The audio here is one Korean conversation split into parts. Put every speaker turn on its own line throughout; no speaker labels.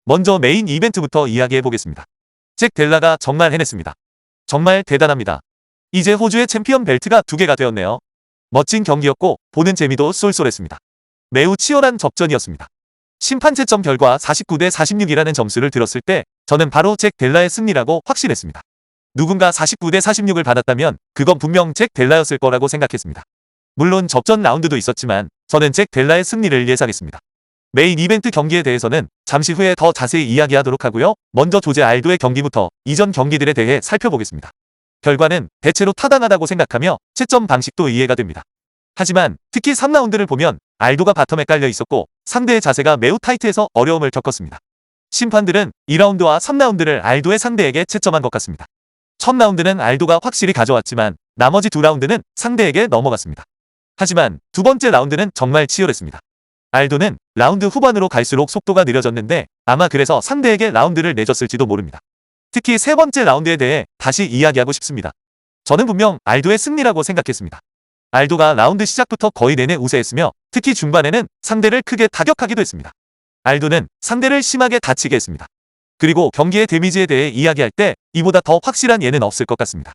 먼저 메인 이벤트부터 이야기해보겠습니다. 잭 델라가 정말 해냈습니다. 정말 대단합니다. 이제 호주의 챔피언 벨트가 2개가 되었네요. 멋진 경기였고 보는 재미도 쏠쏠했습니다. 매우 치열한 접전이었습니다. 심판 채점 결과 49대 46이라는 점수를 들었을 때 저는 바로 잭 델라의 승리라고 확신했습니다. 누군가 49대 46을 받았다면 그건 분명 잭 델라였을 거라고 생각했습니다. 물론 접전 라운드도 있었지만 저는 잭 델라의 승리를 예상했습니다. 메인 이벤트 경기에 대해서는 잠시 후에 더 자세히 이야기하도록 하고요. 먼저 조제 알도의 경기부터 이전 경기들에 대해 살펴보겠습니다. 결과는 대체로 타당하다고 생각하며 채점 방식도 이해가 됩니다. 하지만 특히 3라운드를 보면 알도가 바텀에 깔려 있었고 상대의 자세가 매우 타이트해서 어려움을 겪었습니다. 심판들은 2라운드와 3라운드를 알도의 상대에게 채점한 것 같습니다. 첫 라운드는 알도가 확실히 가져왔지만 나머지 2라운드는 상대에게 넘어갔습니다. 하지만 두 번째 라운드는 정말 치열했습니다. 알도는 라운드 후반으로 갈수록 속도가 느려졌는데 아마 그래서 상대에게 라운드를 내줬을지도 모릅니다. 특히 세 번째 라운드에 대해 다시 이야기하고 싶습니다. 저는 분명 알도의 승리라고 생각했습니다. 알도가 라운드 시작부터 거의 내내 우세했으며 특히 중반에는 상대를 크게 타격하기도 했습니다. 알도는 상대를 심하게 다치게 했습니다. 그리고 경기의 데미지에 대해 이야기할 때 이보다 더 확실한 예는 없을 것 같습니다.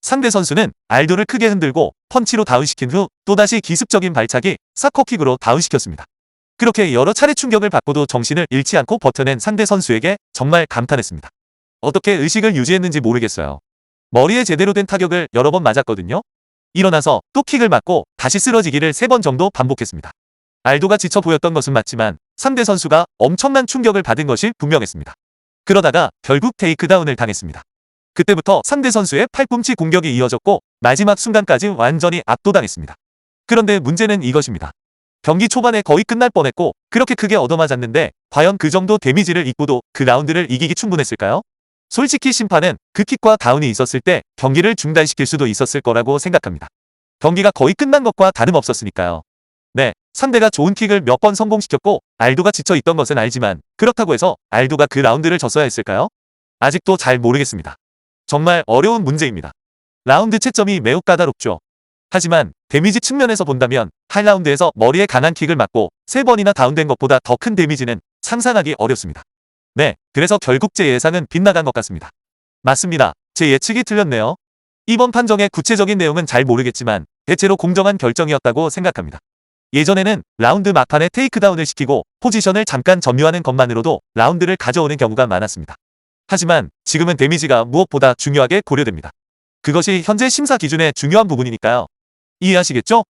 상대 선수는 알도를 크게 흔들고 펀치로 다운시킨 후 또다시 기습적인 발차기, 사커킥으로 다운시켰습니다. 그렇게 여러 차례 충격을 받고도 정신을 잃지 않고 버텨낸 상대 선수에게 정말 감탄했습니다. 어떻게 의식을 유지했는지 모르겠어요. 머리에 제대로 된 타격을 여러 번 맞았거든요. 일어나서 또 킥을 맞고 다시 쓰러지기를 3번 정도 반복했습니다. 알도가 지쳐 보였던 것은 맞지만 상대 선수가 엄청난 충격을 받은 것이 분명했습니다. 그러다가 결국 테이크다운을 당했습니다. 그때부터 상대 선수의 팔꿈치 공격이 이어졌고 마지막 순간까지 완전히 압도당했습니다. 그런데 문제는 이것입니다. 경기 초반에 거의 끝날 뻔했고 그렇게 크게 얻어맞았는데 과연 그 정도 데미지를 입고도 그 라운드를 이기기 충분했을까요? 솔직히 심판은 그 킥과 다운이 있었을 때 경기를 중단시킬 수도 있었을 거라고 생각합니다. 경기가 거의 끝난 것과 다름없었으니까요. 네, 상대가 좋은 킥을 몇 번 성공시켰고 알도가 지쳐있던 것은 알지만 그렇다고 해서 알도가 그 라운드를 졌어야 했을까요? 아직도 잘 모르겠습니다. 정말 어려운 문제입니다. 라운드 채점이 매우 까다롭죠. 하지만 데미지 측면에서 본다면 한 라운드에서 머리에 강한 킥을 맞고 3번이나 다운된 것보다 더 큰 데미지는 상상하기 어렵습니다. 네, 그래서 결국 제 예상은 빗나간 것 같습니다. 맞습니다. 제 예측이 틀렸네요. 이번 판정의 구체적인 내용은 잘 모르겠지만 대체로 공정한 결정이었다고 생각합니다. 예전에는 라운드 막판에 테이크다운을 시키고 포지션을 잠깐 점유하는 것만으로도 라운드를 가져오는 경우가 많았습니다. 하지만 지금은 데미지가 무엇보다 중요하게 고려됩니다. 그것이 현재 심사 기준의 중요한 부분이니까요. 이해하시겠죠?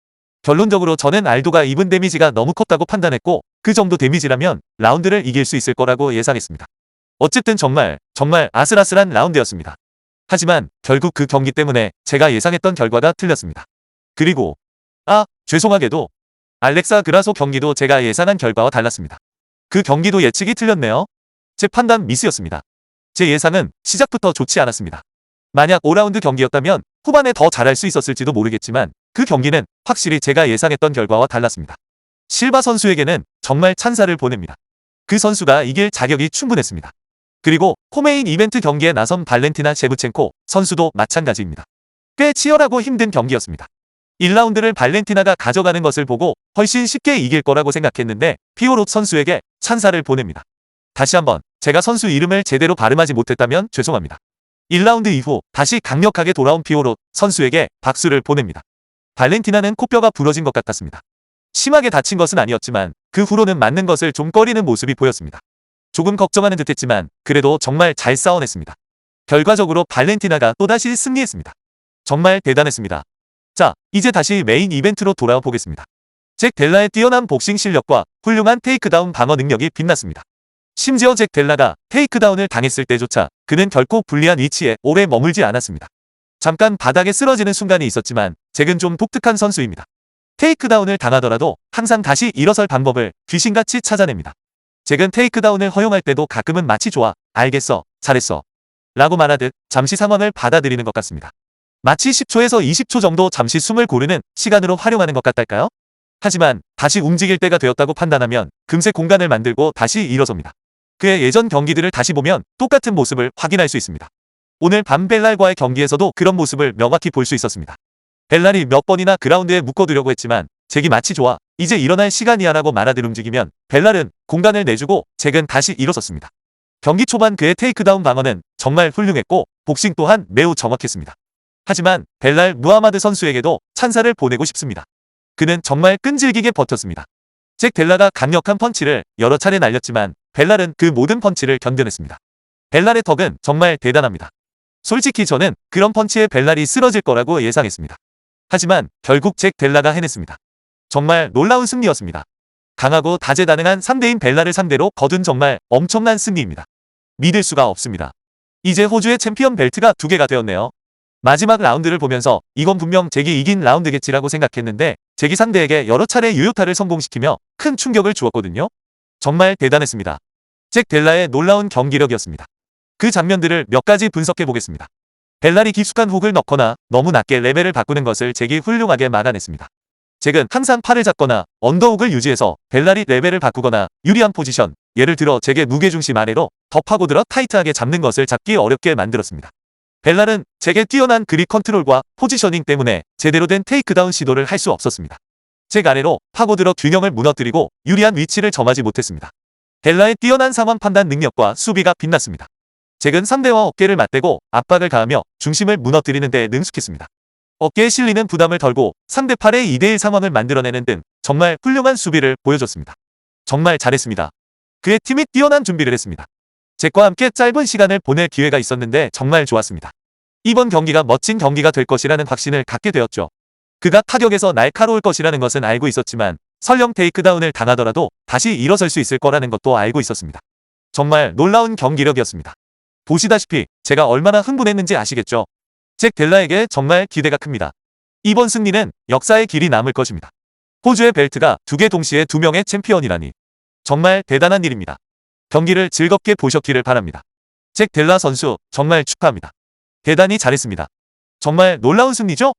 결론적으로 저는 알도가 입은 데미지가 너무 컸다고 판단했고 그 정도 데미지라면 라운드를 이길 수 있을 거라고 예상했습니다. 어쨌든 정말 아슬아슬한 라운드였습니다. 하지만 결국 그 경기 때문에 제가 예상했던 결과가 틀렸습니다. 그리고 죄송하게도 알렉사 그라소 경기도 제가 예상한 결과와 달랐습니다. 그 경기도 예측이 틀렸네요. 제 판단 미스였습니다. 제 예상은 시작부터 좋지 않았습니다. 만약 5라운드 경기였다면 후반에 더 잘할 수 있었을지도 모르겠지만 그 경기는 확실히 제가 예상했던 결과와 달랐습니다. 실바 선수에게는 정말 찬사를 보냅니다. 그 선수가 이길 자격이 충분했습니다. 그리고 코메인 이벤트 경기에 나선 발렌티나 셰브첸코 선수도 마찬가지입니다. 꽤 치열하고 힘든 경기였습니다. 1라운드를 발렌티나가 가져가는 것을 보고 훨씬 쉽게 이길 거라고 생각했는데 피오롯 선수에게 찬사를 보냅니다. 다시 한번 제가 선수 이름을 제대로 발음하지 못했다면 죄송합니다. 1라운드 이후 다시 강력하게 돌아온 피오롯 선수에게 박수를 보냅니다. 발렌티나는 코뼈가 부러진 것 같았습니다. 심하게 다친 것은 아니었지만 그 후로는 맞는 것을 좀 꺼리는 모습이 보였습니다. 조금 걱정하는 듯했지만 그래도 정말 잘 싸워냈습니다. 결과적으로 발렌티나가 또다시 승리했습니다. 정말 대단했습니다. 자, 이제 다시 메인 이벤트로 돌아와 보겠습니다. 잭 델라의 뛰어난 복싱 실력과 훌륭한 테이크다운 방어 능력이 빛났습니다. 심지어 잭 델라가 테이크다운을 당했을 때조차 그는 결코 불리한 위치에 오래 머물지 않았습니다. 잠깐 바닥에 쓰러지는 순간이 있었지만 잭은 좀 독특한 선수입니다. 테이크다운을 당하더라도 항상 다시 일어설 방법을 귀신같이 찾아냅니다. 잭은 테이크다운을 허용할 때도 가끔은 마치 좋아, 알겠어, 잘했어 라고 말하듯 잠시 상황을 받아들이는 것 같습니다. 마치 10초에서 20초 정도 잠시 숨을 고르는 시간으로 활용하는 것 같달까요? 하지만 다시 움직일 때가 되었다고 판단하면 금세 공간을 만들고 다시 일어섭니다. 그의 예전 경기들을 다시 보면 똑같은 모습을 확인할 수 있습니다. 오늘 밤 벨랄과의 경기에서도 그런 모습을 명확히 볼 수 있었습니다. 벨랄이 몇 번이나 그라운드에 묶어두려고 했지만 잭이 마치 좋아. 이제 일어날 시간이야 라고 말하듯 움직이면 벨랄은 공간을 내주고 잭은 다시 일어섰습니다. 경기 초반 그의 테이크다운 방어는 정말 훌륭했고 복싱 또한 매우 정확했습니다. 하지만 벨랄 무하마드 선수에게도 찬사를 보내고 싶습니다. 그는 정말 끈질기게 버텼습니다. 잭 델라가 강력한 펀치를 여러 차례 날렸지만 벨랄은 그 모든 펀치를 견뎌냈습니다. 벨랄의 턱은 정말 대단합니다. 솔직히 저는 그런 펀치에 벨랄이 쓰러질 거라고 예상했습니다. 하지만 결국 잭 델라가 해냈습니다. 정말 놀라운 승리였습니다. 강하고 다재다능한 상대인 벨랄을 상대로 거둔 정말 엄청난 승리입니다. 믿을 수가 없습니다. 이제 호주의 챔피언 벨트가 2개가 되었네요. 마지막 라운드를 보면서 이건 분명 잭이 이긴 라운드겠지라고 생각했는데 잭이 상대에게 여러 차례 유효타를 성공시키며 큰 충격을 주었거든요. 정말 대단했습니다. 잭 델라의 놀라운 경기력이었습니다. 그 장면들을 몇 가지 분석해 보겠습니다. 벨랄이 깊숙한 훅을 넣거나 너무 낮게 레벨을 바꾸는 것을 잭이 훌륭하게 막아냈습니다. 잭은 항상 팔을 잡거나 언더훅을 유지해서 벨랄이 레벨을 바꾸거나 유리한 포지션, 예를 들어 잭의 무게중심 아래로 더 파고들어 타이트하게 잡는 것을 잡기 어렵게 만들었습니다. 벨랄은 잭의 뛰어난 그립 컨트롤과 포지셔닝 때문에 제대로 된 테이크다운 시도를 할 수 없었습니다. 잭 아래로 파고들어 균형을 무너뜨리고 유리한 위치를 점하지 못했습니다. 벨라의 뛰어난 상황 판단 능력과 수비가 빛났습니다. 잭은 상대와 어깨를 맞대고 압박을 가하며 중심을 무너뜨리는 데 능숙했습니다. 어깨에 실리는 부담을 덜고 상대 팔의 2대1 상황을 만들어내는 등 정말 훌륭한 수비를 보여줬습니다. 정말 잘했습니다. 그의 팀이 뛰어난 준비를 했습니다. 잭과 함께 짧은 시간을 보낼 기회가 있었는데 정말 좋았습니다. 이번 경기가 멋진 경기가 될 것이라는 확신을 갖게 되었죠. 그가 타격에서 날카로울 것이라는 것은 알고 있었지만 설령 테이크다운을 당하더라도 다시 일어설 수 있을 거라는 것도 알고 있었습니다. 정말 놀라운 경기력이었습니다. 보시다시피 제가 얼마나 흥분했는지 아시겠죠? 잭 델라에게 정말 기대가 큽니다. 이번 승리는 역사의 길이 남을 것입니다. 호주의 벨트가 2개 동시에 2명의 챔피언이라니 정말 대단한 일입니다. 경기를 즐겁게 보셨기를 바랍니다. 잭 델라 선수 정말 축하합니다. 대단히 잘했습니다. 정말 놀라운 승리죠?